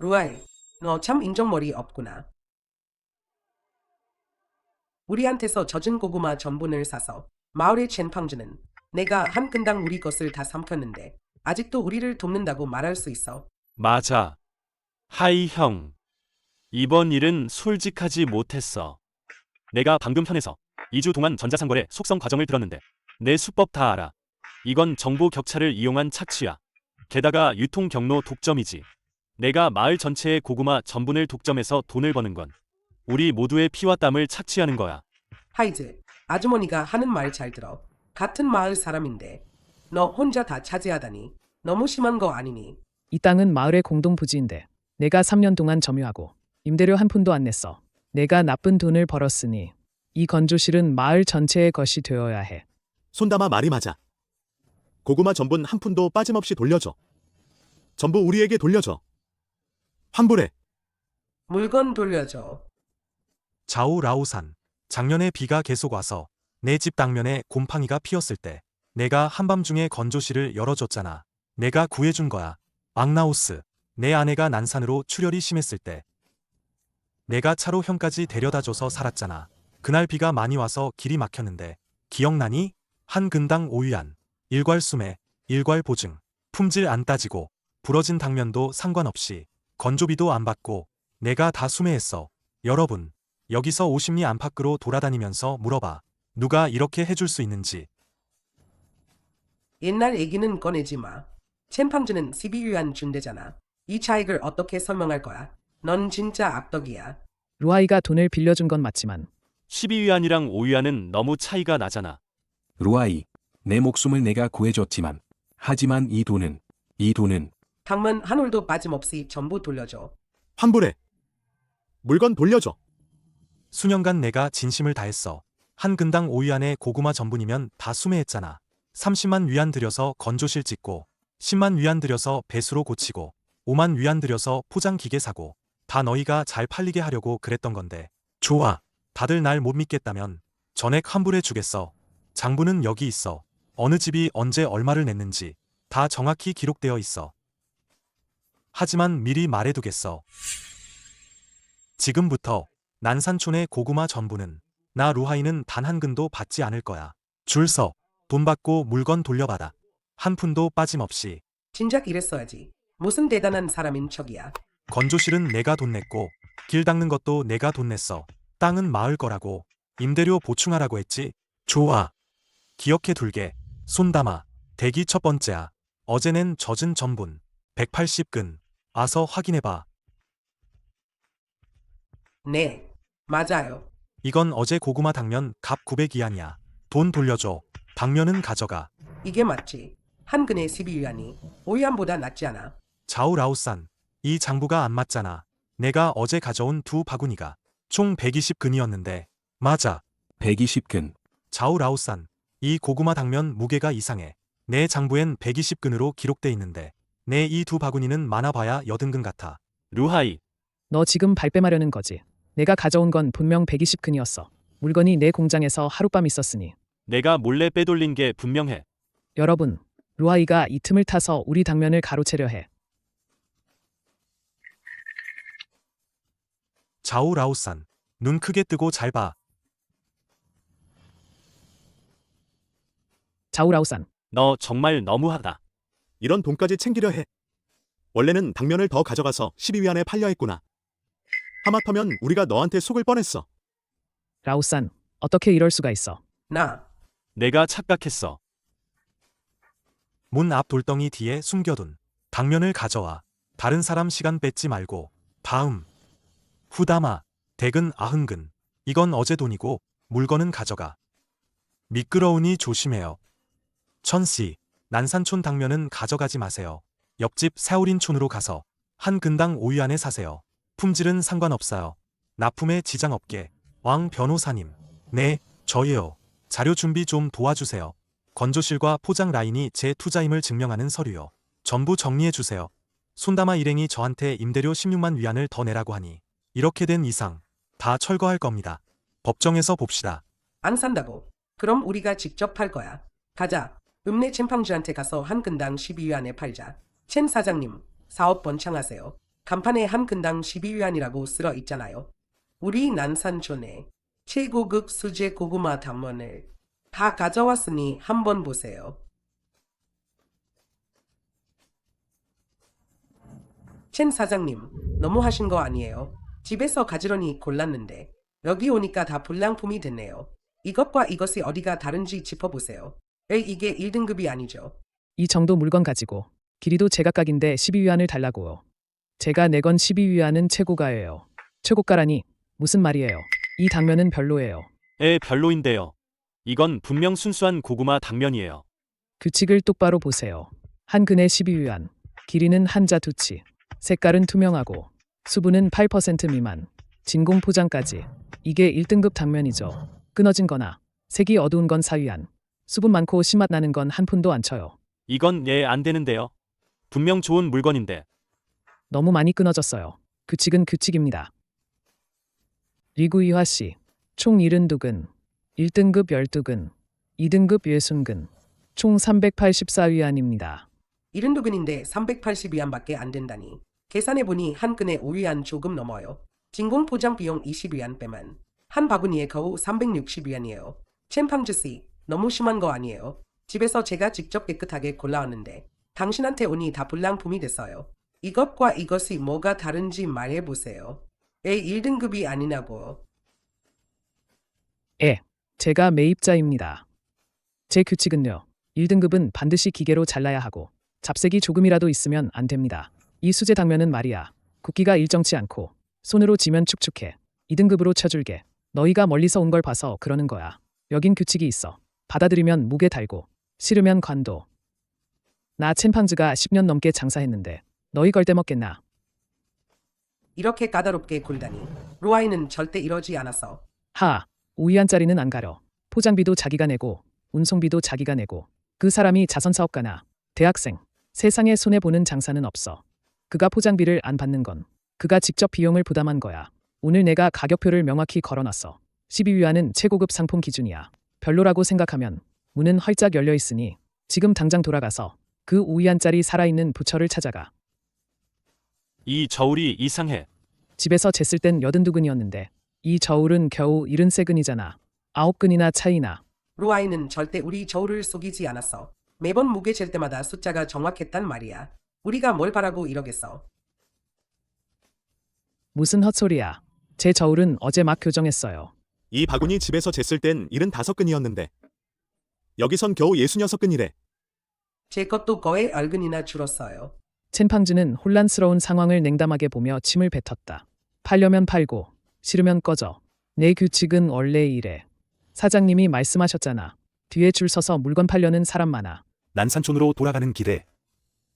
루아이, 너 참 인정머리 없구나. 우리한테서 젖은 고구마 전분을 사서 마을의 첸팡주는 내가 한 근당 우리 것을 다 삼켰는데 아직도 우리를 돕는다고 말할 수 있어. 맞아. 하이 형. 이번 일은 솔직하지 못했어. 내가 방금 현에서 2주 동안 전자상거래 속성 과정을 들었는데 내 수법 다 알아. 이건 정보 격차를 이용한 착취야. 게다가 유통 경로 독점이지. 내가 마을 전체의 고구마 전분을 독점해서 돈을 버는 건 우리 모두의 피와 땀을 착취하는 거야. 하이즈, 아주머니가 하는 말 잘 들어. 같은 마을 사람인데 너 혼자 다 차지하다니 너무 심한 거 아니니? 이 땅은 마을의 공동 부지인데 내가 3년 동안 점유하고 임대료 한 푼도 안 냈어. 내가 나쁜 돈을 벌었으니 이 건조실은 마을 전체의 것이 되어야 해. 손담아 말이 맞아. 고구마 전분 한 푼도 빠짐없이 돌려줘. 전부 우리에게 돌려줘. 환불해. 물건 돌려줘. 좌우라우산. 작년에 비가 계속 와서 내 집 당면에 곰팡이가 피었을 때 내가 한밤중에 건조실을 열어줬잖아. 내가 구해준 거야. 앙나우스. 내 아내가 난산으로 출혈이 심했을 때 내가 차로 형까지 데려다줘서 살았잖아. 그날 비가 많이 와서 길이 막혔는데 기억나니? 한 근당 5위안. 일괄수매, 일괄보증. 품질 안 따지고 부러진 당면도 상관없이 건조비도 안 받고 내가 다 수매했어. 여러분, 여기서 50리 안팎으로 돌아다니면서 물어봐. 누가 이렇게 해줄 수 있는지. 옛날 얘기는 꺼내지 마. 챔팡주는 12위안 준대잖아. 이 차익을 어떻게 설명할 거야? 넌 진짜 악덕이야. 루아이가 돈을 빌려준 건 맞지만 12위안이랑 5위안은 너무 차이가 나잖아. 루아이, 내 목숨을 내가 구해줬지만, 하지만 이 돈은 당면 한 올도 빠짐없이 전부 돌려줘. 환불해. 물건 돌려줘. 수년간 내가 진심을 다했어. 한 근당 5위 안에 고구마 전분이면 다 수매했잖아. 30만 위안 들여서 건조실 짓고 10만 위안 들여서 배수로 고치고 5만 위안 들여서 포장기계 사고 다 너희가 잘 팔리게 하려고 그랬던 건데. 좋아. 다들 날 못 믿겠다면 전액 환불해 주겠어. 장부는 여기 있어. 어느 집이 언제 얼마를 냈는지 다 정확히 기록되어 있어. 하지만 미리 말해두겠어. 지금부터 난산촌의 고구마 전부는 나 루하이는 단 한 근도 받지 않을 거야. 줄 서. 돈 받고 물건 돌려받아. 한 푼도 빠짐없이. 진작 이랬어야지. 무슨 대단한 사람인 척이야. 건조실은 내가 돈 냈고 길 닦는 것도 내가 돈 냈어. 땅은 마을 거라고. 임대료 보충하라고 했지. 좋아. 기억해 둘게. 손담아. 대기 첫 번째야. 어제 낸 젖은 전분 180근. 와서 확인해봐. 네, 맞아요. 이건 어제 고구마 당면 값 900위안이야. 돈 돌려줘. 당면은 가져가. 이게 맞지. 한 근에 12위안이 5위안보다 낫지 않아. 좌우라우산. 이 장부가 안 맞잖아. 내가 어제 가져온 두 바구니가 총 120근이었는데. 맞아. 120근. 좌우라우산. 이 고구마 당면 무게가 이상해. 내 장부엔 120근으로 기록돼 있는데 내 이 두 바구니는 많아봐야 80근 같아. 루하이, 너 지금 발뺌하려는 거지. 내가 가져온 건 분명 120근이었어. 물건이 내 공장에서 하룻밤 있었으니. 내가 몰래 빼돌린 게 분명해. 여러분, 루아이가 이 틈을 타서 우리 당면을 가로채려 해. 좌우라우산. 눈 크게 뜨고 잘 봐. 좌우라우산. 너 정말 너무하다. 이런 돈까지 챙기려 해. 원래는 당면을 더 가져가서 12위안에 팔려 했구나. 하마터면 우리가 너한테 속을 뻔했어. 라우산. 어떻게 이럴 수가 있어. 나, 내가 착각했어. 문 앞 돌덩이 뒤에 숨겨둔 당면을 가져와. 다른 사람 시간 뺏지 말고. 다음. 후담아. 댁은 90근. 이건 어제 돈이고 물건은 가져가. 미끄러우니 조심해요. 천씨. 난산촌 당면은 가져가지 마세요. 옆집 새우린촌으로 가서 한 근당 5위 안에 사세요. 품질은 상관없어요. 납품에 지장 없게. 왕 변호사님. 네, 저예요. 자료 준비 좀 도와주세요. 건조실과 포장 라인이 제 투자임을 증명하는 서류요. 전부 정리해주세요. 손담아 일행이 저한테 임대료 16만 위안을 더 내라고 하니 이렇게 된 이상 다 철거할 겁니다. 법정에서 봅시다. 안 산다고. 그럼 우리가 직접 팔 거야. 가자. 읍내 챔팡주한테 가서 한 근당 12위안에 팔자. 첸 사장님, 사업 번창하세요. 간판에 한 근당 12위안이라고 쓰여 있잖아요. 우리 난산촌에 최고급 수제 고구마 당면을 다 가져왔으니 한번 보세요. 첸 사장님, 너무하신 거 아니에요? 집에서 가지런히 골랐는데 여기 오니까 다 불량품이 됐네요. 이것과 이것이 어디가 다른지 짚어보세요. 에이, 이게 1등급이 아니죠. 이 정도 물건 가지고 길이도 제각각인데 12위안을 달라고요. 제가 내건 12위안은 최고가예요. 최고가라니 무슨 말이에요? 이 당면은 별로예요. 별로인데요. 이건 분명 순수한 고구마 당면이에요. 규칙을 똑바로 보세요. 한 근에 12위안, 길이는 한자 두치, 색깔은 투명하고 수분은 8% 미만, 진공 포장까지. 이게 1등급 당면이죠. 끊어진 거나 색이 어두운 건 4위안, 수분 많고 신맛 나는 건 한 푼도 안 쳐요. 이건 안 되는데요. 분명 좋은 물건인데. 너무 많이 끊어졌어요. 규칙은 규칙입니다. 리구이화 씨, 총 72근, 1등급 12근, 2등급 60근, 총 384위안입니다. 72근인데 380위안밖에 안 된다니. 계산해보니 한 근에 5위안 조금 넘어요. 진공 포장 비용 20위안 빼면 한 바구니에 겨우 360위안이에요. 챔팡즈씨, 너무 심한 거 아니에요? 집에서 제가 직접 깨끗하게 골라왔는데 당신한테 오니 다 불량품이 됐어요. 이것과 이것이 뭐가 다른지 말해보세요. 1등급이 아니라고. 제가 매입자입니다. 제 규칙은요. 1등급은 반드시 기계로 잘라야 하고 잡색이 조금이라도 있으면 안 됩니다. 이 수제 당면은 말이야. 굵기가 일정치 않고 손으로 쥐면 축축해. 2등급으로 쳐줄게. 너희가 멀리서 온 걸 봐서 그러는 거야. 여긴 규칙이 있어. 받아들이면 무게 달고 싫으면 관도. 나 챔팡즈가 10년 넘게 장사했는데 너희 걸때 먹겠나? 이렇게 까다롭게 굴다니. 루아이는 절대 이러지 않았어. 5위안짜리는 안 가려. 포장비도 자기가 내고 운송비도 자기가 내고. 그 사람이 자선사업가나 대학생. 세상에 손해보는 장사는 없어. 그가 포장비를 안 받는 건 그가 직접 비용을 부담한 거야. 오늘 내가 가격표를 명확히 걸어놨어. 12위안은 최고급 상품 기준이야. 별로라고 생각하면 문은 활짝 열려 있으니 지금 당장 돌아가서 그 5위안짜리 살아있는 부처를 찾아가. 이 저울이 이상해. 집에서 쟀을 땐 82근이었는데 이 저울은 겨우 73근이잖아. 9근이나 차이나. 루아이는 절대 우리 저울을 속이지 않았어. 매번 무게 잴 때마다 숫자가 정확했단 말이야. 우리가 뭘 바라고 이러겠어. 무슨 헛소리야. 제 저울은 어제 막 교정했어요. 이 바구니 집에서 쟀을 땐 75근이었는데 여기선 겨우 66근이래. 제 것도 거의 얼근이나 줄었어요. 첸팡즈는 혼란스러운 상황을 냉담하게 보며 침을 뱉었다. 팔려면 팔고 싫으면 꺼져. 내 규칙은 원래 이래. 사장님이 말씀하셨잖아. 뒤에 줄 서서 물건 팔려는 사람 많아. 난산촌으로 돌아가는 길에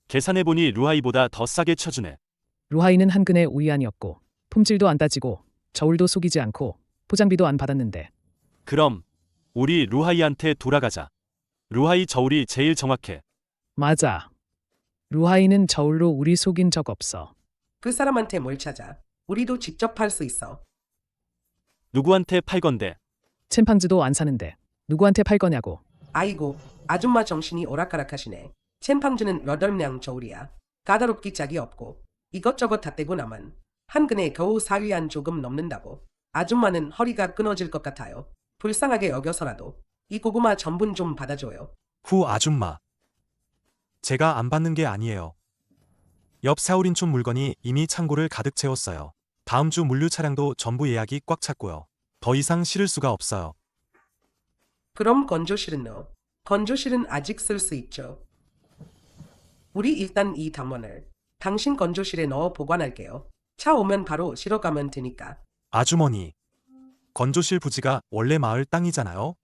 계산해보니 루하이보다 더 싸게 쳐주네. 루하이는 한 근에 5위안이었고 품질도 안 따지고 저울도 속이지 않고 포장비도 안 받았는데. 그럼 우리 루하이한테 돌아가자. 루하이 저울이 제일 정확해. 맞아. 루하이는 저울로 우리 속인 적 없어. 그 사람한테 뭘 찾아. 우리도 직접 팔 수 있어. 누구한테 팔 건데? 챔팡즈도 안 사는데 누구한테 팔 거냐고. 아이고, 아줌마 정신이 오락가락하시네. 챔팡즈는 8냥 저울이야. 까다롭기 짝이 없고 이것저것 다 떼고 나면 한 근에 겨우 4위안 조금 넘는다고. 아줌마는 허리가 끊어질 것 같아요. 불쌍하게 여겨서라도 이 고구마 전분 좀 받아줘요. 후 아줌마. 제가 안 받는 게 아니에요. 옆 사우린촌 물건이 이미 창고를 가득 채웠어요. 다음 주 물류 차량도 전부 예약이 꽉 찼고요. 더 이상 실을 수가 없어요. 그럼 건조실은 넣어. 건조실은 아직 쓸 수 있죠. 우리 일단 이 당면을 당신 건조실에 넣어 보관할게요. 차 오면 바로 실어 가면 되니까. 아주머니. 건조실 부지가 원래 마을 땅이잖아요.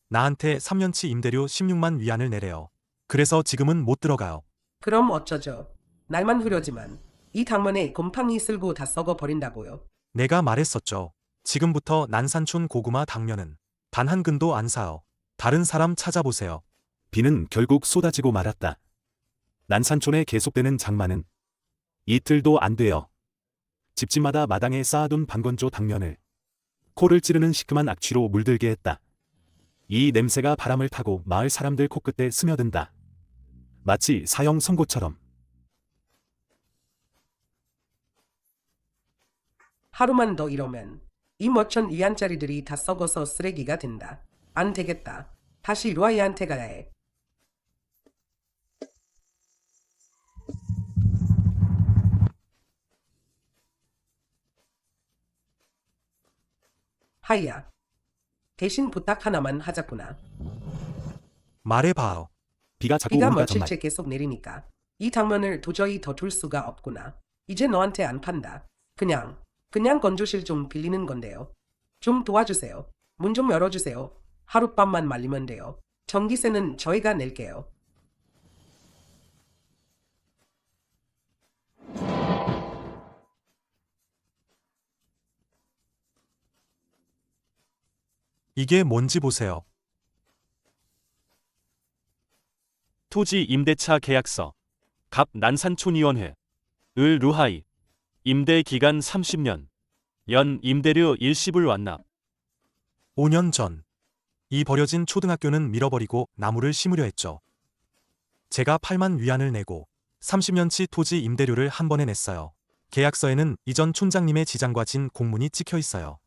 나한테 3년치 임대료 16만 위안을 내래요. 그래서 지금은 못 들어가요. 그럼 어쩌죠. 날만 흐려지만 이 당면에 곰팡이 쓸고 다 썩어 버린다고요. 내가 말했었죠. 지금부터 난산촌 고구마 당면은 단 한 근도 안 사요. 다른 사람 찾아보세요. 비는 결국 쏟아지고 말았다. 난산촌에 계속되는 장마는 이틀도 안 돼요. 집집마다 마당에 쌓아둔 방건조 당면을 코를 찌르는 시큼한 악취로 물들게 했다. 이 냄새가 바람을 타고 마을 사람들 코끝에 스며든다. 마치 사형 선고처럼. 하루만 더 이러면 이 멋진 위안짜리들이 다 썩어서 쓰레기가 된다. 안 되겠다. 다시 루아이한테 가야 해. 하이야. 대신 부탁 하나만 하자꾸나. 말해봐요. 비가 자꾸 비가 오니까 정말. 며칠째 계속 내리니까 이 당면을 도저히 더 둘 수가 없구나. 이제 너한테 안 판다. 그냥 건조실 좀 빌리는 건데요. 좀 도와주세요. 문 좀 열어주세요. 하룻밤만 말리면 돼요. 전기세는 저희가 낼게요. 이게 뭔지 보세요. 토지 임대차 계약서. 갑 난산촌위원회. 을 루하이. 임대 기간 30년. 연 임대료 일시불 완납. 5년 전, 이 버려진 초등학교는 밀어버리고 나무를 심으려 했죠. 제가 8만 위안을 내고 30년치 토지 임대료를 한 번에 냈어요. 계약서에는 이전 촌장님의 지장과 진 공문이 찍혀 있어요.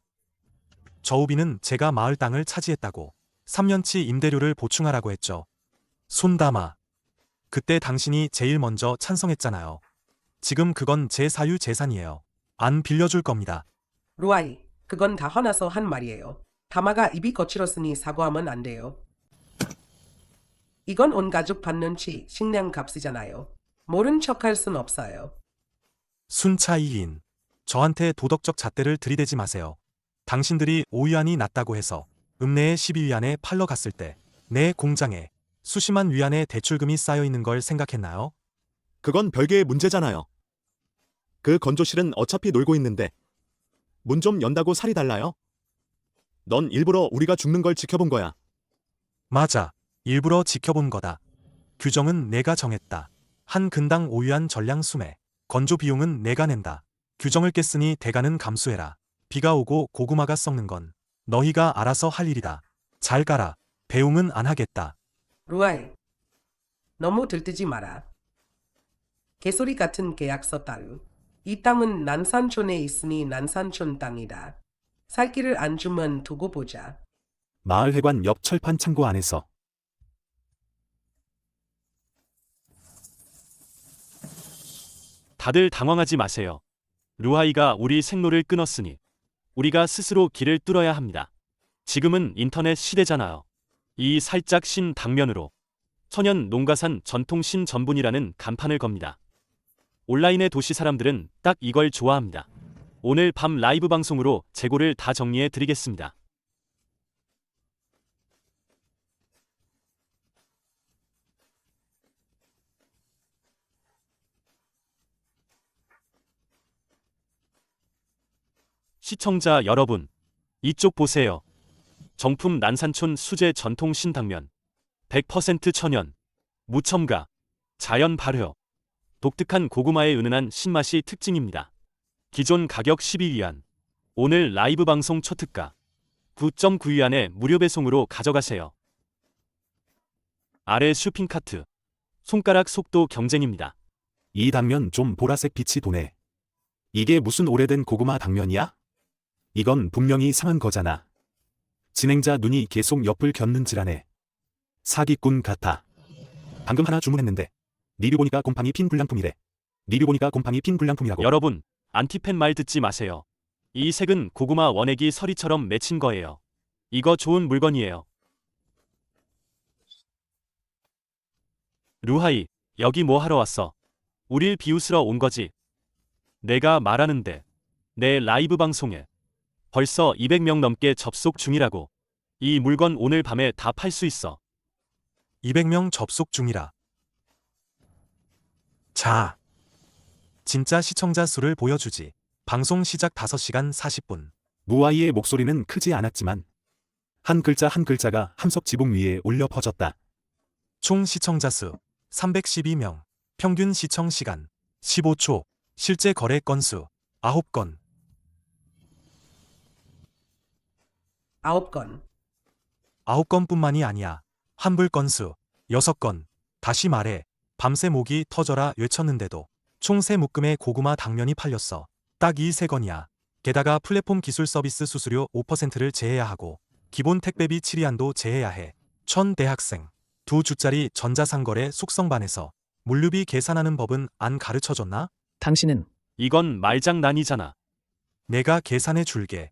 저우비는 제가 마을 땅을 차지했다고 3년치 임대료를 보충하라고 했죠. 손담아. 그때 당신이 제일 먼저 찬성했잖아요. 지금 그건 제 사유 재산이에요. 안 빌려줄 겁니다. 루아이, 그건 다 화나서 한 말이에요. 다마가 입이 거칠었으니 사과하면 안 돼요. 이건 온 가족 받는치 식량 값이잖아요. 모른 척할 순 없어요. 순차이인. 저한테 도덕적 잣대를 들이대지 마세요. 당신들이 5위안이 낮다고 해서 읍내에 12위안에 팔러 갔을 때 내 공장에 수십만 위안의 대출금이 쌓여 있는 걸 생각했나요? 그건 별개의 문제잖아요. 그 건조실은 어차피 놀고 있는데 문 좀 연다고 살이 달라요? 넌 일부러 우리가 죽는 걸 지켜본 거야. 맞아. 일부러 지켜본 거다. 규정은 내가 정했다. 한 근당 5위안 전량 수매. 건조 비용은 내가 낸다. 규정을 깼으니 대가는 감수해라. 비가 오고 고구마가 썩는 건 너희가 알아서 할 일이다. 잘 가라. 배웅은 안 하겠다. 루아이, 너무 들뜨지 마라. 개소리 같은 계약서 따위. 이 땅은 난산촌에 있으니 난산촌 땅이다. 살 길을 안 주면 두고 보자. 마을회관 옆 철판 창고 안에서 다들 당황하지 마세요. 루하이가 우리 생로를 끊었으니 우리가 스스로 길을 뚫어야 합니다. 지금은 인터넷 시대잖아요. 이 살짝 신 당면으로 천연 농가산 전통 신전분이라는 간판을 겁니다. 온라인의 도시 사람들은 딱 이걸 좋아합니다. 오늘 밤 라이브 방송으로 재고를 다 정리해 드리겠습니다. 시청자 여러분, 이쪽 보세요. 정품 난산촌 수제 전통 신당면. 100% 천연, 무첨가, 자연 발효. 독특한 고구마의 은은한 신맛이 특징입니다. 기존 가격 12위안. 오늘 라이브 방송 초특가 9.9위안에 무료 배송으로 가져가세요. 아래 쇼핑카트. 손가락 속도 경쟁입니다. 이 당면 좀 보라색 빛이 도네. 이게 무슨 오래된 고구마 당면이야? 이건 분명히 상한 거잖아. 진행자 눈이 계속 옆을 겼는지라네. 사기꾼 같아. 방금 하나 주문했는데 리뷰 보니까 곰팡이 핀 불량품이래. 리뷰 보니까 곰팡이 핀 불량품이라고. 여러분, 안티팬 말 듣지 마세요. 이 색은 고구마 원액이 서리처럼 맺힌 거예요. 이거 좋은 물건이에요. 루하이, 여기 뭐 하러 왔어? 우릴 비웃으러 온 거지. 내가 말하는데 내 라이브 방송에 벌써 200명 넘게 접속 중이라고. 이 물건 오늘 밤에 다 팔 수 있어. 200명 접속 중이라. 자, 진짜 시청자 수를 보여주지. 방송 시작 5시간 40분. 무아이의 목소리는 크지 않았지만 한 글자 한 글자가 함석 지붕 위에 울려 퍼졌다. 총 시청자 수 312명. 평균 시청 시간 15초. 실제 거래 건수 9건. 9건. 9건뿐만이 아니야. 환불 건수 6건. 다시 말해, 밤새 목이 터져라 외쳤는데도 총 3묶음의 고구마 당면이 팔렸어. 딱 이 3건이야. 게다가 플랫폼 기술 서비스 수수료 5%를 제해야 하고 기본 택배비 7위안도 제해야 해. 천 대학생. 두 주짜리 전자상거래 속성반에서 물류비 계산하는 법은 안 가르쳐줬나? 당신은 이건 말장난이잖아. 내가 계산해 줄게.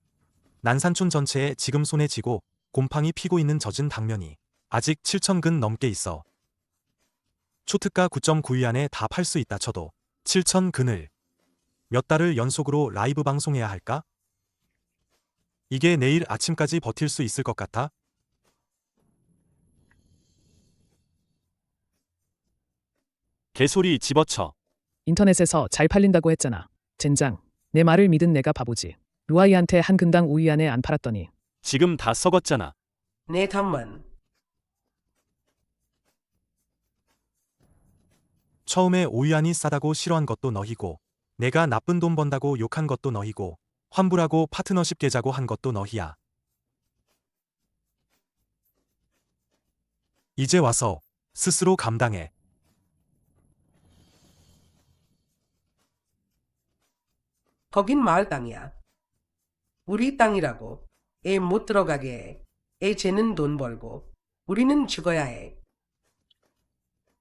난산촌 전체에 지금 손에 쥐고 곰팡이 피고 있는 젖은 당면이 아직 7,000근 넘게 있어. 초특가 9.9위 안에 다 팔 수 있다 쳐도 7,000근을 몇 달을 연속으로 라이브 방송해야 할까? 이게 내일 아침까지 버틸 수 있을 것 같아? 개소리 집어쳐. 인터넷에서 잘 팔린다고 했잖아. 젠장. 내 말을 믿은 내가 바보지. 루아이한테 한 근당 5위 안에 안 팔았더니 지금 다 썩었잖아. 내 당면. 처음에 오이안이 싸다고 싫어한 것도 너희고 내가 나쁜 돈 번다고 욕한 것도 너희고 환불하고 파트너십 깨자고 한 것도 너희야. 이제 와서 스스로 감당해. 거긴 마을 땅이야. 우리 땅이라고. 애 못 들어가게 해. 애 쟤는 돈 벌고. 우리는 죽어야 해.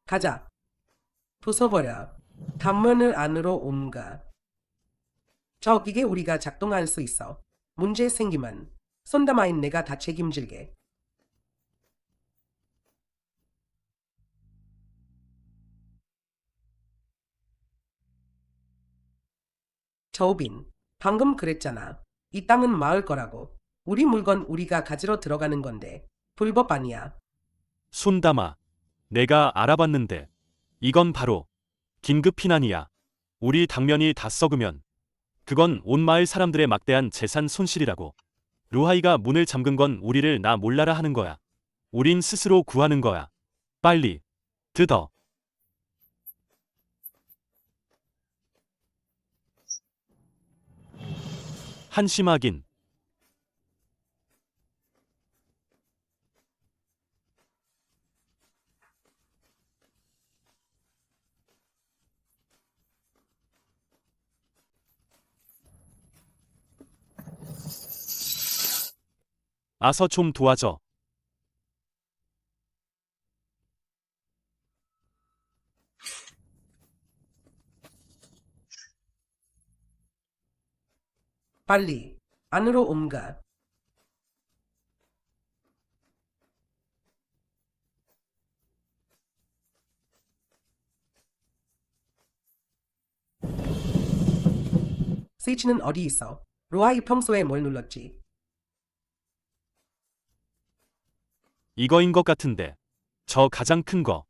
가자. 부숴버려. 단면을 안으로 옮가. 저 기계 우리가 작동할 수 있어. 문제 생기면 손담아인 내가 다 책임질게. 저우빈, 방금 그랬잖아. 이 땅은 마을 거라고. 우리 물건 우리가 가지러 들어가는 건데 불법 아니야. 손담아. 내가 알아봤는데 이건 바로 긴급 피난이야. 우리 당면이 다 썩으면 그건 온 마을 사람들의 막대한 재산 손실이라고. 루하이가 문을 잠근 건 우리를 나 몰라라 하는 거야. 우린 스스로 구하는 거야. 빨리 뜯어. 한심하긴. 아서 좀 도와줘. 빨리 안으로 옮가. 스위치는 어디 있어? 루아이 평소에 뭘 눌렀지? 이거인 것 같은데. 저 가장 큰 거.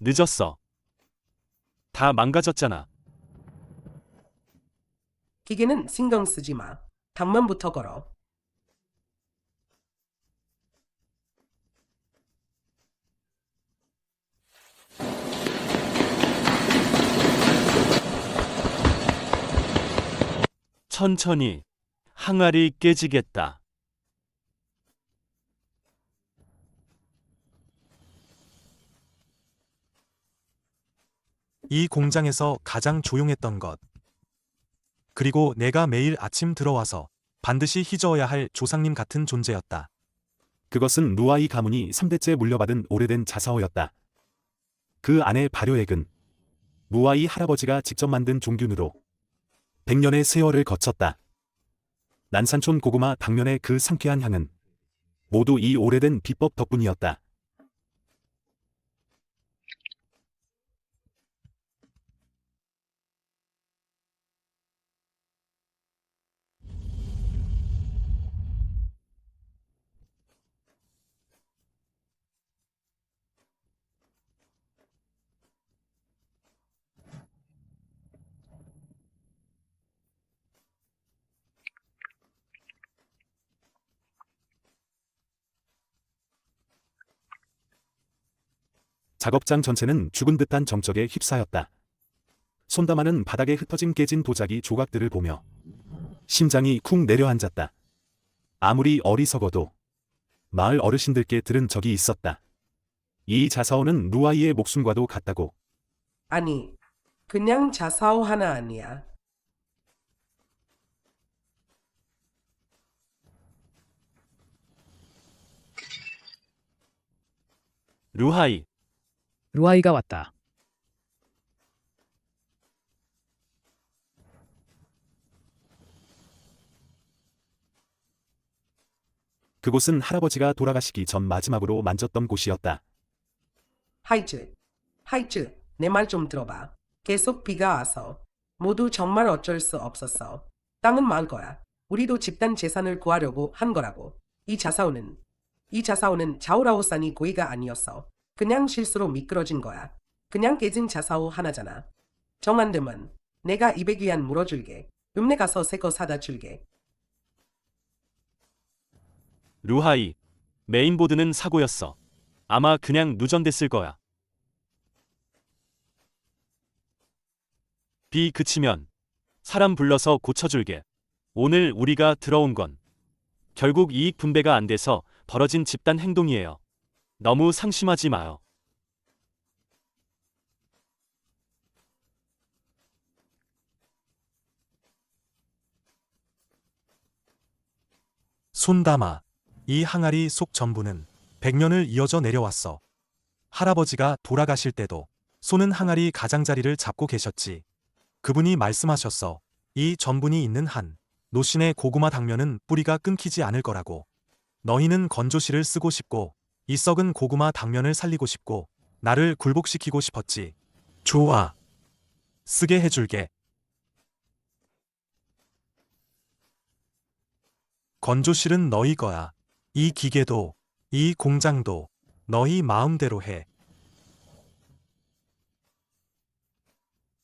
늦었어. 다 망가졌잖아. 기계는 신경 쓰지 마. 당면부터 걸어. 천천히. 항아리 깨지겠다. 이 공장에서 가장 조용했던 것. 그리고 내가 매일 아침 들어와서 반드시 휘저어야 할 조상님 같은 존재였다. 그것은 루아이 가문이 3대째 물려받은 오래된 자사어였다. 그 안에 발효액은 루아이 할아버지가 직접 만든 종균으로 100년의 세월을 거쳤다. 난산촌 고구마 당면의 그 상쾌한 향은 모두 이 오래된 비법 덕분이었다. 작업장 전체는 죽은 듯한 정적에 휩싸였다. 손담아는 바닥에 흩어진 깨진 도자기 조각들을 보며 심장이 쿵 내려앉았다. 아무리 어리석어도 마을 어르신들께 들은 적이 있었다. 이 자사오는 루아이의 목숨과도 같다고. 아니, 그냥 자사오 하나 아니야. 루하이, 루아이가 왔다. 그곳은 할아버지가 돌아가시기 전 마지막으로 만졌던 곳이었다. 하이즈, 내 말 좀 들어봐. 계속 비가 와서 모두 정말 어쩔 수 없었어. 땅은 마을 거야. 우리도 집단 재산을 구하려고 한 거라고. 이 자사오는 자오라오산이 고의가 아니었어. 그냥 실수로 미끄러진 거야. 그냥 깨진 자사오 하나잖아. 정 안 되면 내가 200위안 물어줄게. 읍내 가서 새 거 사다 줄게. 루하이. 메인보드는 사고였어. 아마 그냥 누전됐을 거야. 비 그치면 사람 불러서 고쳐줄게. 오늘 우리가 들어온 건 결국 이익 분배가 안 돼서 벌어진 집단 행동이에요. 너무 상심하지 마요. 손담아, 이 항아리 속 전부는 100년을 이어져 내려왔어. 할아버지가 돌아가실 때도 손은 항아리 가장자리를 잡고 계셨지. 그분이 말씀하셨어. 이 전분이 있는 한 노신의 고구마 당면은 뿌리가 끊기지 않을 거라고. 너희는 건조실을 쓰고 싶고 이 썩은 고구마 당면을 살리고 싶고 나를 굴복시키고 싶었지. 좋아. 쓰게 해줄게. 건조실은 너희 거야. 이 기계도, 이 공장도 너희 마음대로 해.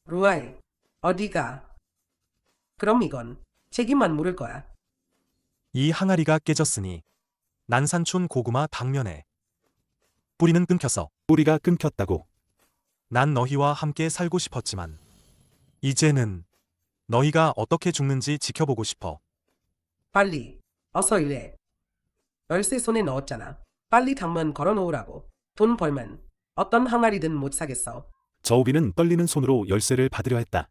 루아이, 어디가? 그럼 이건 책임만 물을 거야. 이 항아리가 깨졌으니 난산촌 고구마 당면에 뿌리는 끊겼어. 뿌리가 끊겼다고. 난 너희와 함께 살고 싶었지만 이제는 너희가 어떻게 죽는지 지켜보고 싶어. 빨리, 어서 일해. 열쇠 손에 넣었잖아. 빨리 당면 걸어놓으라고. 돈 벌면 어떤 항아리든 못 사겠어. 저우비는 떨리는 손으로 열쇠를 받으려 했다.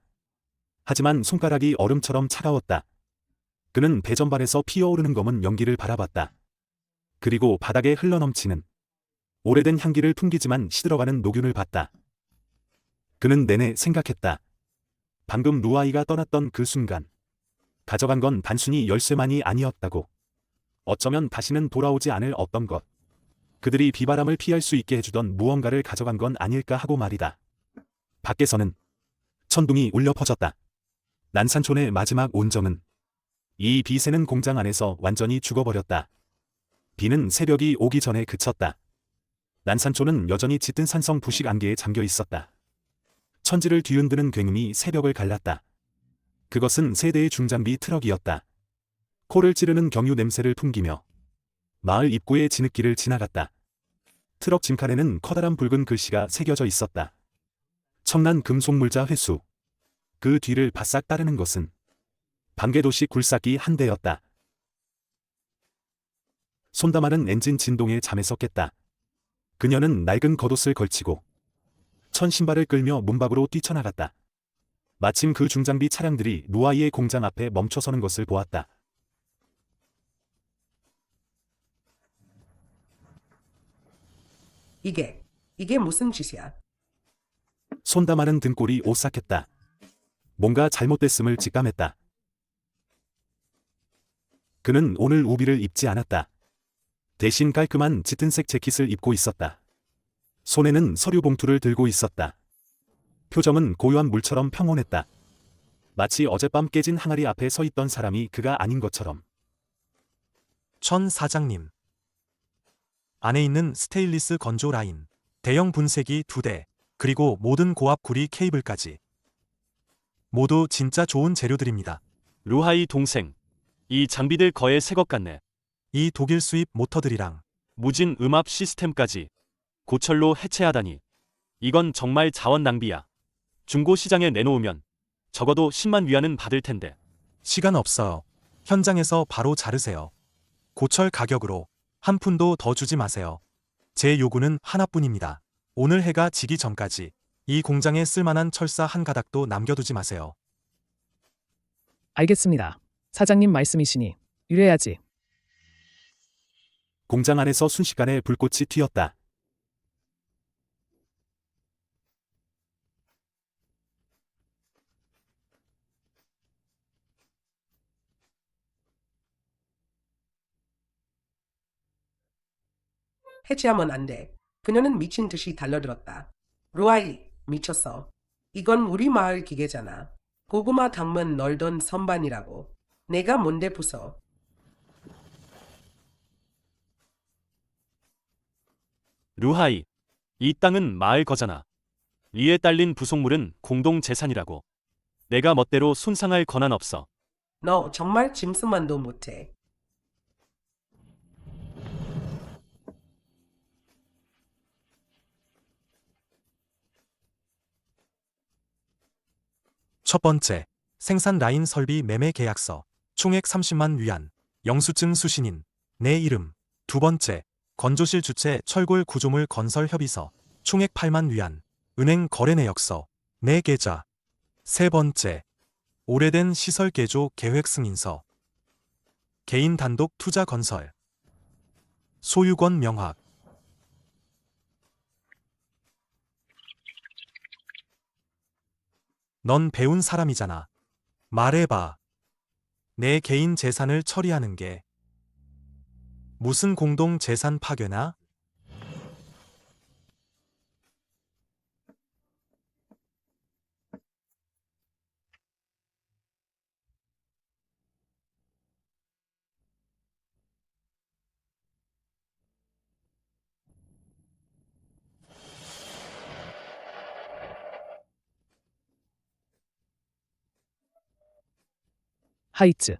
하지만 손가락이 얼음처럼 차가웠다. 그는 배전반에서 피어오르는 검은 연기를 바라봤다. 그리고 바닥에 흘러넘치는 오래된 향기를 풍기지만 시들어가는 노균을 봤다. 그는 내내 생각했다. 방금 루아이가 떠났던 그 순간 가져간 건 단순히 열쇠만이 아니었다고. 어쩌면 다시는 돌아오지 않을 어떤 것. 그들이 비바람을 피할 수 있게 해주던 무언가를 가져간 건 아닐까 하고 말이다. 밖에서는 천둥이 울려 퍼졌다. 난산촌의 마지막 온정은 이 비 새는 공장 안에서 완전히 죽어버렸다. 비는 새벽이 오기 전에 그쳤다. 난산촌은 여전히 짙은 산성 부식 안개에 잠겨 있었다. 천지를 뒤흔드는 굉음이 새벽을 갈랐다. 그것은 세대의 중장비 트럭이었다. 코를 찌르는 경유 냄새를 풍기며 마을 입구의 진흙길을 지나갔다. 트럭 짐칸에는 커다란 붉은 글씨가 새겨져 있었다. 청란 금속물자 회수. 그 뒤를 바싹 따르는 것은 반개도시 굴삭기 한 대였다. 손담아는 엔진 진동에 잠에서 깼다. 그녀는 낡은 겉옷을 걸치고 천 신발을 끌며 문 밖으로 뛰쳐나갔다. 마침 그 중장비 차량들이 루아이의 공장 앞에 멈춰서는 것을 보았다. 이게 무슨 짓이야? 손담아는 등골이 오싹했다. 뭔가 잘못됐음을 직감했다. 그는 오늘 우비를 입지 않았다. 대신 깔끔한 짙은색 재킷을 입고 있었다. 손에는 서류 봉투를 들고 있었다. 표정은 고요한 물처럼 평온했다. 마치 어젯밤 깨진 항아리 앞에 서 있던 사람이 그가 아닌 것처럼. 천 사장님. 안에 있는 스테인리스 건조 라인, 대형 분쇄기 2대, 그리고 모든 고압 구리 케이블까지. 모두 진짜 좋은 재료들입니다. 루하이 동생. 이 장비들 거의 새 것 같네. 이 독일 수입 모터들이랑 무진 음압 시스템까지 고철로 해체하다니. 이건 정말 자원 낭비야. 중고 시장에 내놓으면 적어도 10만 위안은 받을 텐데. 시간 없어요. 현장에서 바로 자르세요. 고철 가격으로 한 푼도 더 주지 마세요. 제 요구는 하나뿐입니다. 오늘 해가 지기 전까지 이 공장에 쓸만한 철사 한 가닥도 남겨두지 마세요. 알겠습니다. 사장님 말씀이시니 이래야지. 공장 안에서 순식간에 불꽃이 튀었다. 해체하면 안 돼. 그녀는 미친 듯이 달려들었다. 루아이, 미쳤어. 이건 우리 마을 기계잖아. 고구마 당면 널던 선반이라고. 내가 뭔데 부숴. 루하이, 이 땅은 마을 거잖아. 위에 딸린 부속물은 공동 재산이라고. 내가 멋대로 손상할 권한 없어. 너 정말 짐승만도 못해. 첫 번째, 생산 라인 설비 매매 계약서, 총액 30만 위안, 영수증 수신인, 내 이름. 두 번째, 건조실 주체 철골 구조물 건설 협의서, 총액 8만 위안, 은행 거래 내역서, 내 계좌. 세 번째, 오래된 시설 개조 계획 승인서, 개인 단독 투자 건설, 소유권 명확. 넌 배운 사람이잖아. 말해봐. 내 개인 재산을 처리하는 게 무슨 공동 재산 파괴나? 하이츠.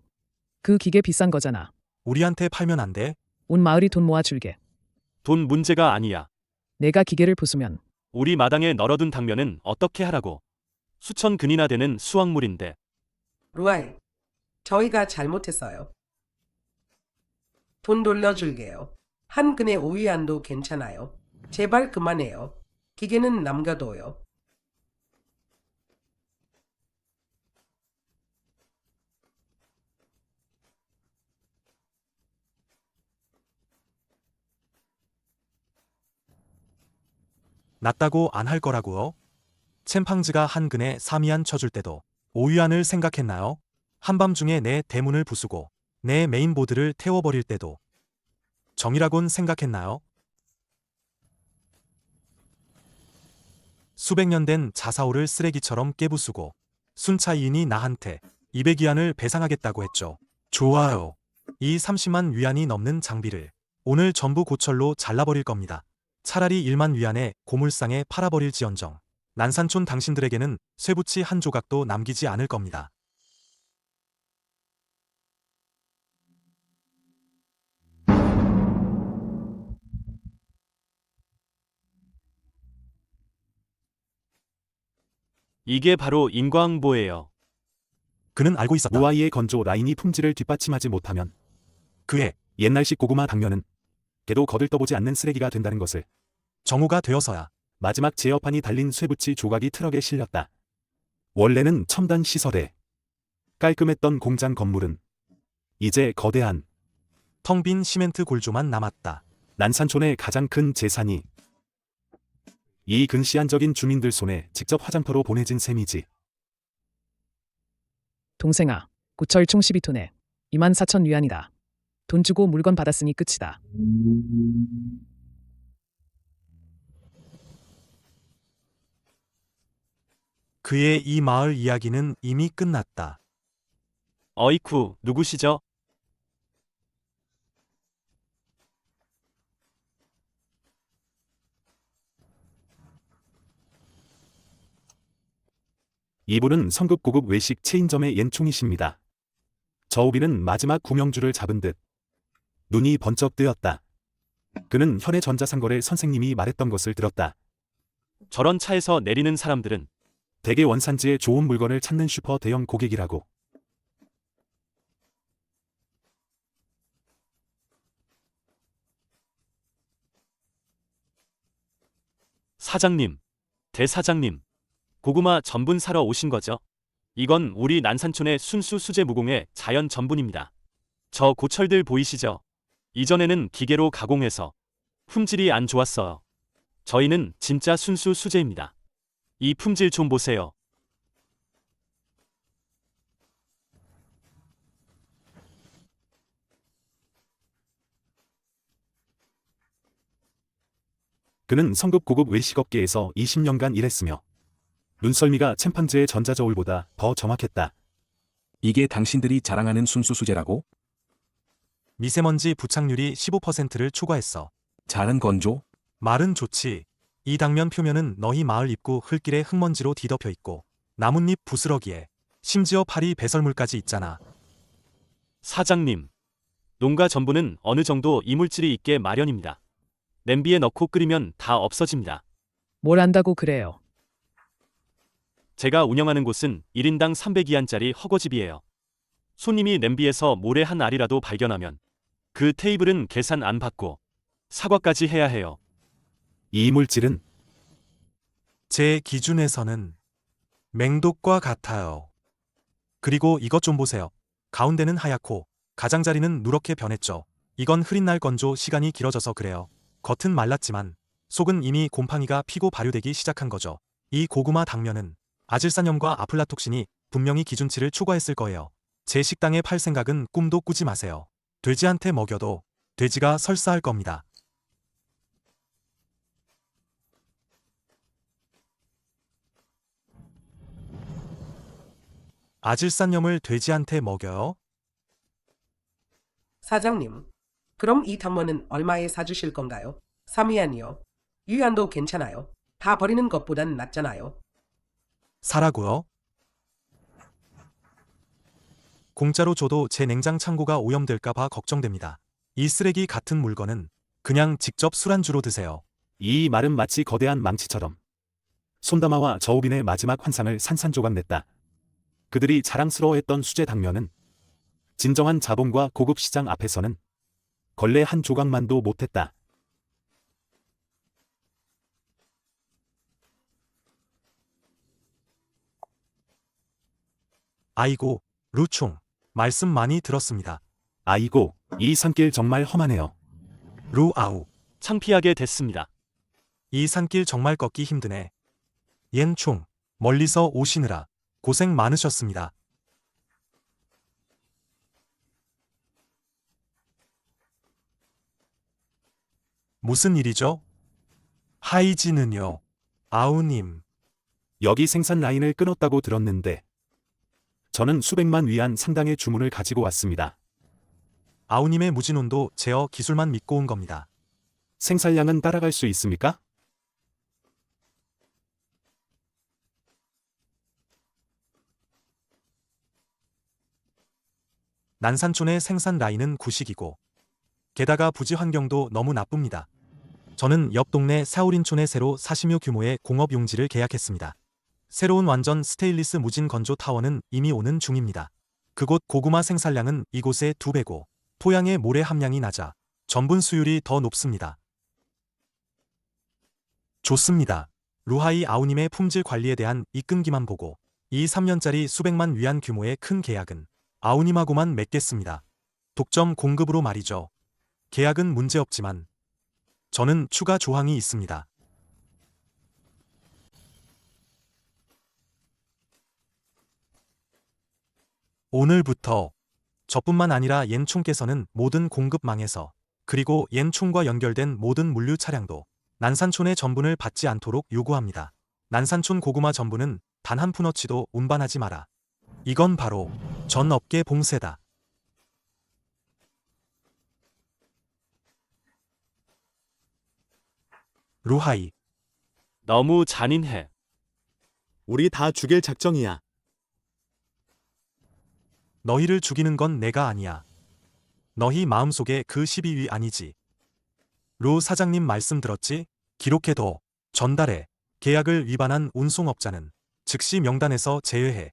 그 기계 비싼 거잖아. 우리한테 팔면 안 돼? 온 마을이 돈 모아 줄게. 돈 문제가 아니야. 내가 기계를 부수면 우리 마당에 널어둔 당면은 어떻게 하라고. 수천 근이나 되는 수확물인데. 루아이, 저희가 잘못했어요. 돈 돌려줄게요. 한 근의 5위안도 괜찮아요. 제발 그만해요. 기계는 남겨둬요. 낫다고 안 할 거라고요? 챔팡즈가 한 근에 3위안 쳐줄 때도 5위안을 생각했나요? 한밤중에 내 대문을 부수고 내 메인보드를 태워버릴 때도 정이라곤 생각했나요? 수백 년 된 자사오를 쓰레기처럼 깨부수고 순차이인이 나한테 200위안을 배상하겠다고 했죠. 좋아요. 이 30만 위안이 넘는 장비를 오늘 전부 고철로 잘라버릴 겁니다. 차라리 1만 위안에 고물상에 팔아버릴지언정 난산촌 당신들에게는 쇠붙이 한 조각도 남기지 않을 겁니다. 이게 바로 인과응보예요. 그는 알고 있었다. 루아이의 건조 라인이 품질을 뒷받침하지 못하면 그의 옛날식 고구마 당면은 걔도 거들떠보지 않는 쓰레기가 된다는 것을. 정오가 되어서야 마지막 제어판이 달린 쇠붙이 조각이 트럭에 실렸다. 원래는 첨단 시설에 깔끔했던 공장 건물은 이제 거대한 텅 빈 시멘트 골조만 남았다. 난산촌의 가장 큰 재산이 이 근시안적인 주민들 손에 직접 화장터로 보내진 셈이지. 동생아, 고철 총 12톤에 2만 4천 위안이다. 돈 주고 물건 받았으니 끝이다. 그의 이 마을 이야기는 이미 끝났다. 어이쿠, 누구시죠? 이분은 성급 고급 외식 체인점의 옌총이십니다. 저우비는 마지막 구명줄을 잡은 듯 눈이 번쩍 뜨였다. 그는 현의 전자상거래 선생님이 말했던 것을 들었다. 저런 차에서 내리는 사람들은 대개 원산지에 좋은 물건을 찾는 슈퍼 대형 고객이라고. 사장님, 대사장님, 고구마 전분 사러 오신 거죠? 이건 우리 난산촌의 순수 수제 무공의 자연 전분입니다. 저 고철들 보이시죠? 이전에는 기계로 가공해서 품질이 안 좋았어요. 저희는 진짜 순수 수제입니다. 이 품질 좀 보세요. 그는 성급 고급 외식업계에서 20년간 일했으며 눈썰미가 챔팡즈의 전자저울보다 더 정확했다. 이게 당신들이 자랑하는 순수 수제라고? 미세먼지 부착률이 15%를 초과했어. 잘은 건조? 말은 좋지. 이 당면 표면은 너희 마을 입구 흙길에 흙먼지로 뒤덮여 있고 나뭇잎 부스러기에 심지어 파리 배설물까지 있잖아. 사장님, 농가 전분은 어느 정도 이물질이 있게 마련입니다. 냄비에 넣고 끓이면 다 없어집니다. 뭘 안다고 그래요. 제가 운영하는 곳은 1인당 300위안짜리 허거집이에요. 손님이 냄비에서 모래 한 알이라도 발견하면 그 테이블은 계산 안 받고 사과까지 해야 해요. 이 물질은 제 기준에서는 맹독과 같아요. 그리고 이것 좀 보세요. 가운데는 하얗고 가장자리는 누렇게 변했죠. 이건 흐린 날 건조 시간이 길어져서 그래요. 겉은 말랐지만 속은 이미 곰팡이가 피고 발효되기 시작한 거죠. 이 고구마 당면은 아질산염과 아플라톡신이 분명히 기준치를 초과했을 거예요. 제 식당에 팔 생각은 꿈도 꾸지 마세요. 돼지한테 먹여도 돼지가 설사할 겁니다. 아질산염을 돼지한테 먹여요? 사장님, 그럼 이 당면은 얼마에 사주실 건가요? 3위안이요. 유연도 괜찮아요. 다 버리는 것보단 낫잖아요. 사라고요? 공짜로 줘도 제 냉장 창고가 오염될까봐 걱정됩니다. 이 쓰레기 같은 물건은 그냥 직접 술안주로 드세요. 이 말은 마치 거대한 망치처럼 손다마와 저우빈의 마지막 환상을 산산조각냈다. 그들이 자랑스러워했던 수제 당면은 진정한 자본과 고급 시장 앞에서는 걸레 한 조각만도 못했다. 아이고, 루총, 말씀 많이 들었습니다. 아이고, 이 산길 정말 험하네요. 루아우, 창피하게 됐습니다. 이 산길 정말 걷기 힘드네. 옌총, 멀리서 오시느라 고생 많으셨습니다. 무슨 일이죠? 하이지는요. 아우님, 여기 생산 라인을 끊었다고 들었는데 저는 수백만 위안 상당의 주문을 가지고 왔습니다. 아우님의 무진온도 제어 기술만 믿고 온 겁니다. 생산량은 따라갈 수 있습니까? 난산촌의 생산 라인은 구식이고 게다가 부지 환경도 너무 나쁩니다. 저는 옆 동네 사우린촌에 새로 40여 규모의 공업 용지를 계약했습니다. 새로운 완전 스테인리스 무진 건조 타워는 이미 오는 중입니다. 그곳 고구마 생산량은 이곳의 2배고 토양의 모래 함량이 낮아 전분 수율이 더 높습니다. 좋습니다. 루하이 아우님의 품질 관리에 대한 이끈기만 보고 이 3년짜리 수백만 위안 규모의 큰 계약은 아우님하고만 맺겠습니다. 독점 공급으로 말이죠. 계약은 문제없지만 저는 추가 조항이 있습니다. 오늘부터 저뿐만 아니라 옌총께서는 모든 공급망에서 그리고 옌총과 연결된 모든 물류 차량도 난산촌의 전분을 받지 않도록 요구합니다. 난산촌 고구마 전분은 단 한 푼어치도 운반하지 마라. 이건 바로 전 업계 봉쇄다. 루하이, 너무 잔인해. 우리 다 죽일 작정이야. 너희를 죽이는 건 내가 아니야. 너희 마음속에 그 12위 아니지. 루 사장님 말씀 들었지? 기록해도 전달해. 계약을 위반한 운송업자는 즉시 명단에서 제외해.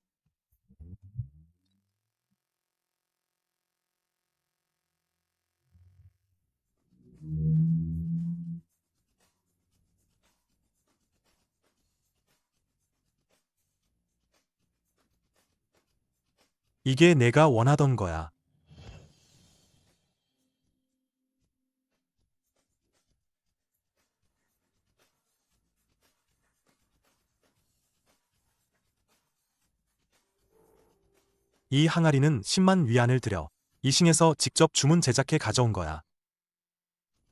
이게 내가 원하던 거야. 이 항아리는 10만 위안을 들여 이싱에서 직접 주문 제작해 가져온 거야.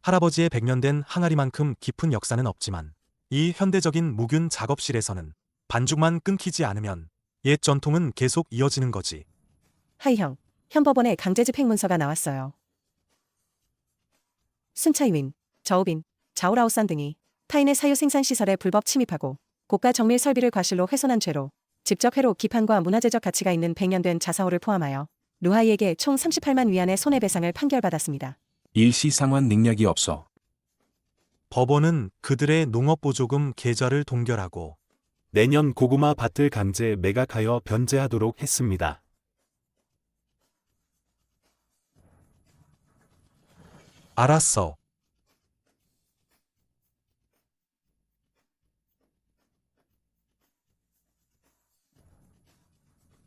할아버지의 100년 된 항아리만큼 깊은 역사는 없지만 이 현대적인 무균 작업실에서는 반죽만 끊기지 않으면 옛 전통은 계속 이어지는 거지. 하이 형, 현 법원에 강제집 행문서가 나왔어요. 순차이윈, 저우빈, 자오라오산 등이 타인의 사유 생산 시설에 불법 침입하고 고가 정밀 설비를 과실로 훼손한 죄로 직접 회로 기판과 문화재적 가치가 있는 100년 된 자사호를 포함하여 루하이에게 총 38만 위안의 손해배상을 판결받았습니다. 일시 상환 능력이 없어. 법원은 그들의 농업보조금 계좌를 동결하고 내년 고구마 밭을 강제 매각하여 변제하도록 했습니다. 알았어.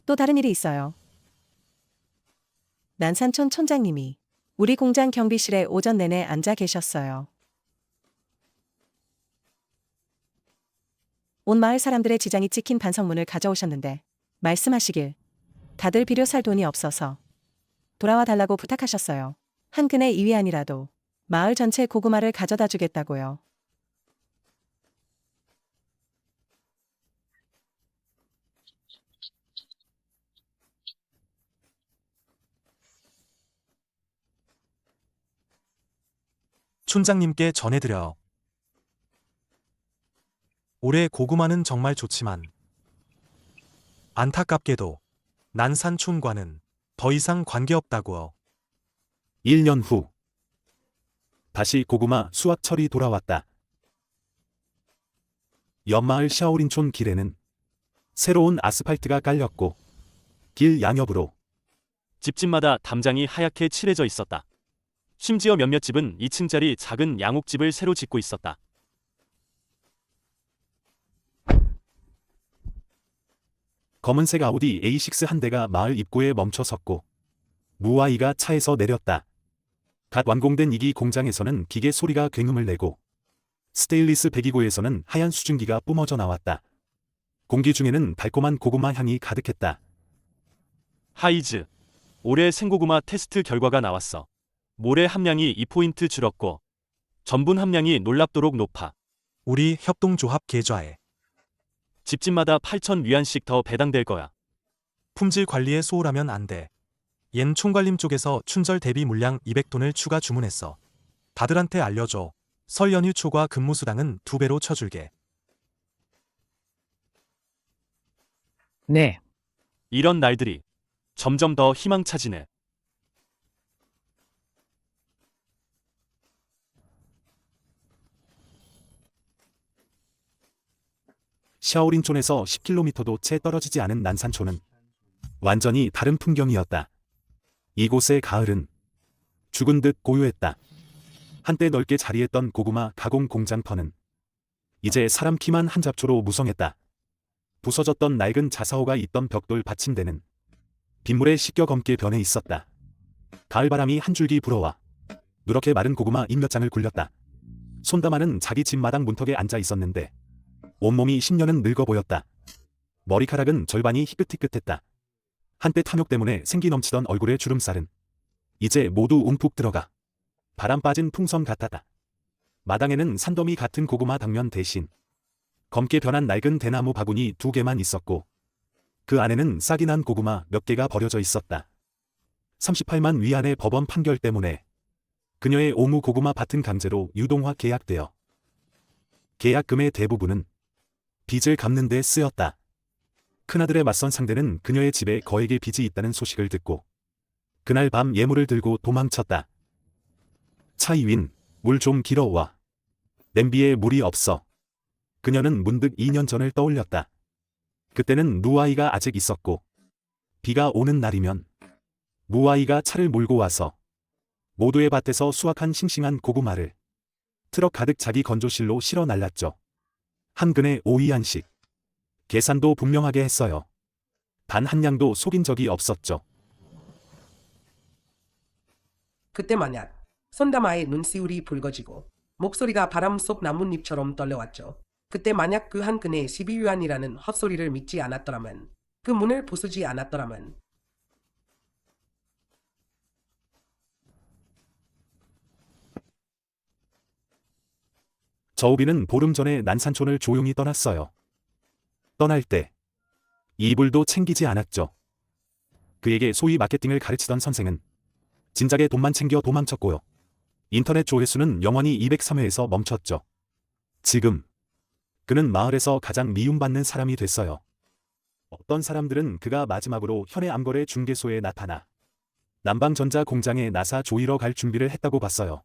또 다른 일이 있어요. 난산촌 촌장님이 우리 공장 경비실에 오전 내내 앉아 계셨어요. 온 마을 사람들의 지장이 찍힌 반성문을 가져오셨는데 말씀하시길 다들 비료 살 돈이 없어서 돌아와 달라고 부탁하셨어요. 한 근의 2위안이라도 마을 전체 고구마를 가져다 주겠다고요. 촌장님께 전해드려. 올해 고구마는 정말 좋지만 안타깝게도 난산촌과는 더 이상 관계없다고요. 1년 후 다시 고구마 수확철이 돌아왔다. 옆마을 샤오린촌 길에는 새로운 아스팔트가 깔렸고 길 양옆으로 집집마다 담장이 하얗게 칠해져 있었다. 심지어 몇몇 집은 2층짜리 작은 양옥집을 새로 짓고 있었다. 검은색 아우디 A6 한 대가 마을 입구에 멈춰 섰고 무아이가 차에서 내렸다. 갓 완공된 이기 공장에서는 기계 소리가 굉음을 내고 스테인리스 배기구에서는 하얀 수증기가 뿜어져 나왔다. 공기 중에는 달콤한 고구마 향이 가득했다. 하이즈, 올해 생고구마 테스트 결과가 나왔어. 모래 함량이 2포인트 줄었고 전분 함량이 놀랍도록 높아. 우리 협동조합 계좌에 집집마다 8천 위안씩 더 배당될 거야. 품질 관리에 소홀하면 안 돼. 옌 총괄님 쪽에서 춘절 대비 물량 200톤을 추가 주문했어. 다들한테 알려줘. 설 연휴 초과 근무 수당은 2배로 쳐줄게. 네. 이런 날들이 점점 더 희망차지네. 샤오린촌에서 10km도 채 떨어지지 않은 난산촌은 완전히 다른 풍경이었다. 이곳의 가을은 죽은 듯 고요했다. 한때 넓게 자리했던 고구마 가공 공장터는 이제 사람 키만 한 잡초로 무성했다. 부서졌던 낡은 자사호가 있던 벽돌 받침대는 빗물에 씻겨 검게 변해 있었다. 가을바람이 한 줄기 불어와 누렇게 마른 고구마 잎 몇 장을 굴렸다. 손담아는 자기 집 마당 문턱에 앉아 있었는데 온몸이 10년은 늙어 보였다. 머리카락은 절반이 희끗희끗했다. 한때 탐욕 때문에 생기 넘치던 얼굴의 주름살은 이제 모두 움푹 들어가 바람 빠진 풍선 같았다. 마당에는 산더미 같은 고구마 당면 대신 검게 변한 낡은 대나무 바구니 2개만 있었고 그 안에는 싹이 난 고구마 몇 개가 버려져 있었다. 38만 위안의 법원 판결 때문에 그녀의 오무 고구마 밭은 강제로 유동화 계약되어 계약금의 대부분은 빚을 갚는 데 쓰였다. 큰아들의 맞선 상대는 그녀의 집에 거액의 빚이 있다는 소식을 듣고 그날 밤 예물을 들고 도망쳤다. 차이윈, 물 좀 길어와. 냄비에 물이 없어. 그녀는 문득 2년 전을 떠올렸다. 그때는 누아이가 아직 있었고 비가 오는 날이면 무아이가 차를 몰고 와서 모두의 밭에서 수확한 싱싱한 고구마를 트럭 가득 자기 건조실로 실어 날랐죠. 한 근의 오이 한식. 계산도 분명하게 했어요. 단 한 양도 속인 적이 없었죠. 그때 만약 손다마의 눈시울이 붉어지고 목소리가 바람 속 나뭇잎처럼 떨려왔죠. 그때 만약 그 한 끈에 12유안이라는 헛소리를 믿지 않았더라면, 그 문을 부수지 않았더라면, 저우비는 보름 전에 난산촌을 조용히 떠났어요. 떠날 때 이불도 챙기지 않았죠. 그에게 소위 마케팅을 가르치던 선생은 진작에 돈만 챙겨 도망쳤고요. 인터넷 조회수는 영원히 203회에서 멈췄죠. 지금 그는 마을에서 가장 미움받는 사람이 됐어요. 어떤 사람들은 그가 마지막으로 현해 암거래 중개소에 나타나 남방전자 공장에 나사 조이러 갈 준비를 했다고 봤어요.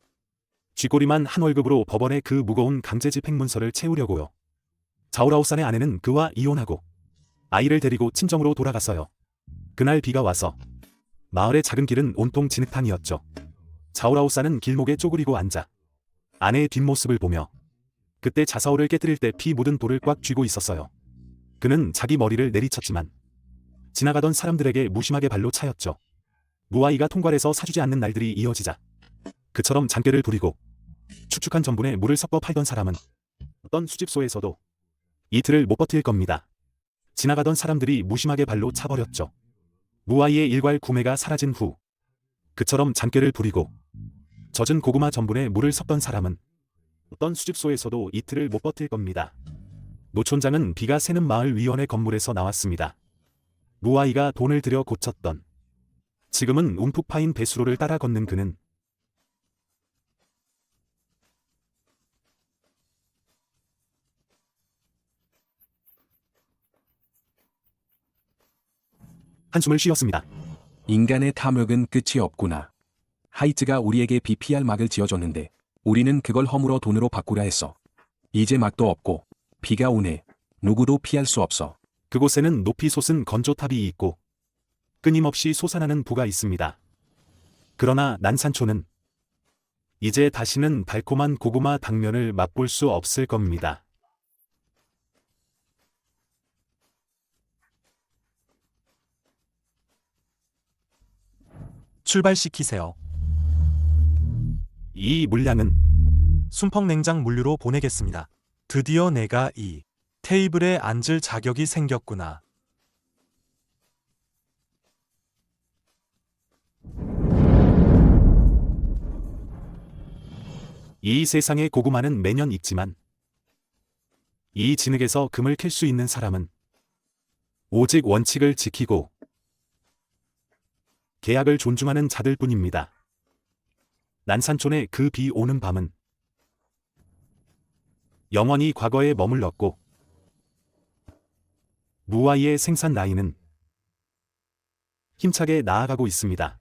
쥐꼬리만 한 월급으로 법원에 그 무거운 강제집행문서를 채우려고요. 자오라오산의 아내는 그와 이혼하고 아이를 데리고 친정으로 돌아갔어요. 그날 비가 와서 마을의 작은 길은 온통 진흙탕이었죠. 자오라오산은 길목에 쪼그리고 앉아 아내의 뒷모습을 보며 그때 자사오를 깨뜨릴 때 피 묻은 돌을 꽉 쥐고 있었어요. 그는 자기 머리를 내리쳤지만 지나가던 사람들에게 무심하게 발로 차였죠. 무아이가 통과해서 사주지 않는 날들이 이어지자 그처럼 장꾀를 부리고 축축한 전분에 물을 섞어 팔던 사람은 어떤 수집소에서도 이틀을 못 버틸 겁니다. 지나가던 사람들이 무심하게 발로 차버렸죠. 무아이의 일괄 구매가 사라진 후 그처럼 장꾀를 부리고 젖은 고구마 전분에 물을 섞던 사람은 어떤 수집소에서도 이틀을 못 버틸 겁니다. 노촌장은 비가 새는 마을 위원회 건물에서 나왔습니다. 무아이가 돈을 들여 고쳤던, 지금은 움푹 파인 배수로를 따라 걷는 그는 한숨을 쉬었습니다. 인간의 탐욕은 끝이 없구나. 하이츠가 우리에게 비 피할 막을 지어줬는데 우리는 그걸 허물어 돈으로 바꾸려 했어. 이제 막도 없고 비가 오네. 누구도 피할 수 없어. 그곳에는 높이 솟은 건조탑이 있고 끊임없이 솟아나는 부가 있습니다. 그러나 난산초는 이제 다시는 달콤한 고구마 당면을 맛볼 수 없을 겁니다. 출발시키세요. 이 물량은 순펑 냉장 물류로 보내겠습니다. 드디어 내가 이 테이블에 앉을 자격이 생겼구나. 이 세상의 고구마는 매년 익지만 이 진흙에서 금을 캘 수 있는 사람은 오직 원칙을 지키고 계약을 존중하는 자들뿐입니다. 난산촌의 그 비 오는 밤은 영원히 과거에 머물렀고 무아이의 생산 라인은 힘차게 나아가고 있습니다.